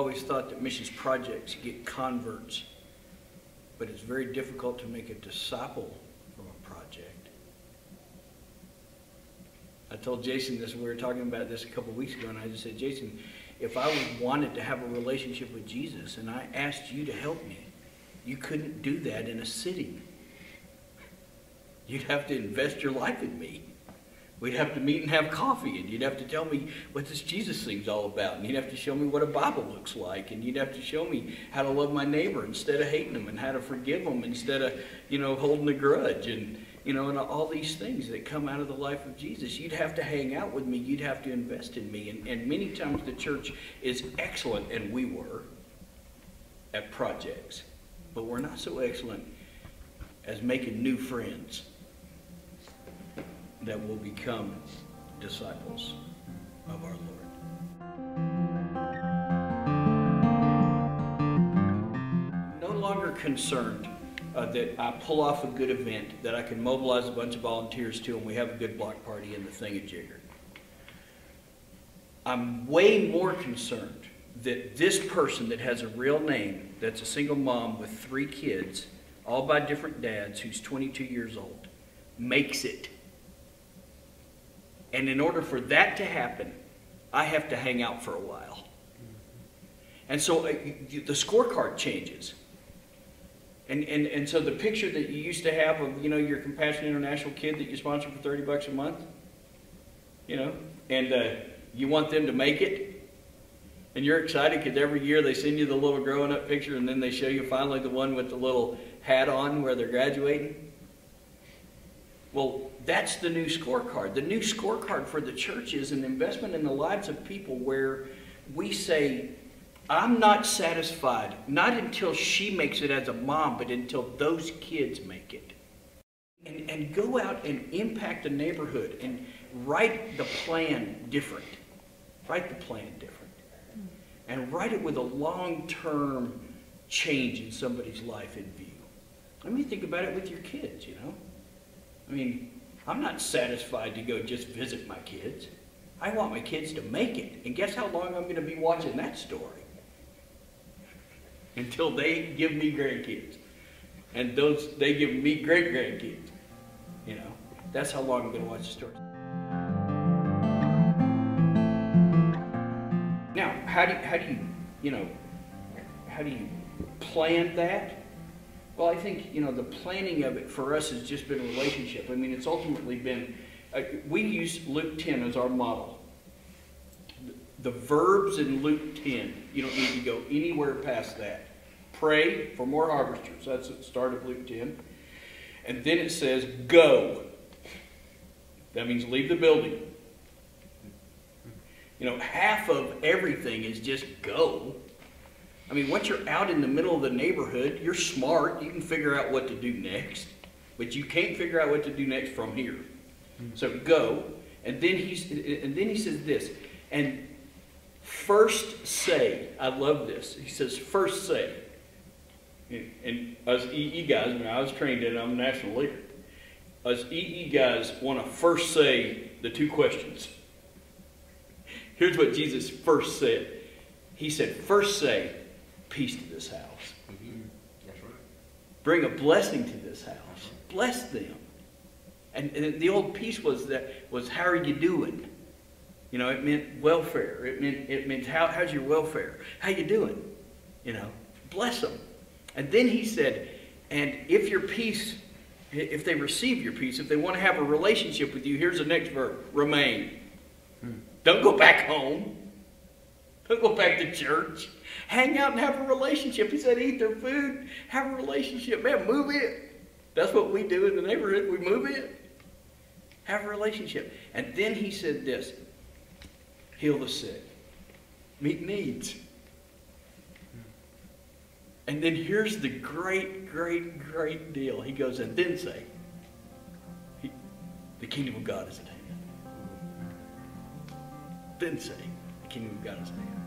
always thought that missions projects get converts, but it's very difficult to make a disciple from a project. I told Jason this, we were talking about this a couple of weeks ago, and I just said, Jason, if I wanted to have a relationship with Jesus and I asked you to help me, you couldn't do that in a sitting. You'd have to invest your life in me. We'd have to meet and have coffee, and you'd have to tell me what this Jesus thing's all about, and you'd have to show me what a Bible looks like, and you'd have to show me how to love my neighbor instead of hating them, and how to forgive them instead of, holding a grudge, and, and all these things that come out of the life of Jesus. You'd have to hang out with me. You'd have to invest in me, and many times the church is excellent, and we were, at projects, but we're not so excellent as making new friends that will become disciples of our Lord. No longer concerned that I pull off a good event, that I can mobilize a bunch of volunteers to, and we have a good block party in the thingamajigger. I'm way more concerned that this person that has a real name, that's a single mom with 3 kids, all by different dads, who's 22 years old, makes it. And in order for that to happen, I have to hang out for a while. And so the scorecard changes. And so the picture that you used to have of, your Compassion International kid that you sponsor for $30 a month, and you want them to make it, and you're excited because every year they send you the little growing up picture, and then they show you finally the one with the little hat on where they're graduating. Well, that's the new scorecard. The new scorecard for the church is an investment in the lives of people where we say, I'm not satisfied, not until she makes it as a mom, but until those kids make it. And go out and impact the neighborhood and write the plan different. Write the plan different. And write it with a long-term change in somebody's life in view. I mean, think about it with your kids, I mean, I'm not satisfied to go just visit my kids. I want my kids to make it. And guess how long I'm going to be watching that story? Until they give me grandkids. And they give me great-grandkids. That's how long I'm going to watch the story. Now, how do you plan that? Well, I think, the planning of it for us has just been a relationship. I mean, it's ultimately been, we use Luke 10 as our model. The verbs in Luke 10, you don't need to go anywhere past that. Pray for more harvesters. That's the start of Luke 10. And then it says, go. That means leave the building. Half of everything is just go. I mean, once you're out in the middle of the neighborhood, you're smart. You can figure out what to do next. But you can't figure out what to do next from here. So go. And then he says this. And first say. I love this. He says, first say. And us EE guys, I was trained in it, I'm a national leader. Us EE guys want to first say the 2 questions. Here's what Jesus first said. He said, first say, peace to this house. That's right. Bring a blessing to this house. Bless them. And the old peace was how are you doing? It meant welfare. It meant how's your welfare? How you doing? Bless them. And then he said, and if your peace, if they receive your peace, if they want to have a relationship with you, here's the next verb, remain. Don't go back home. Don't go back to church. Hang out and have a relationship. He said, eat their food, have a relationship. Man, move it. That's what we do in the neighborhood. We move it. Have a relationship. And then he said this, heal the sick. Meet needs. And then here's the great, great, great deal. He goes, and then say, the kingdom of God is at hand. Then say, the kingdom of God is at hand.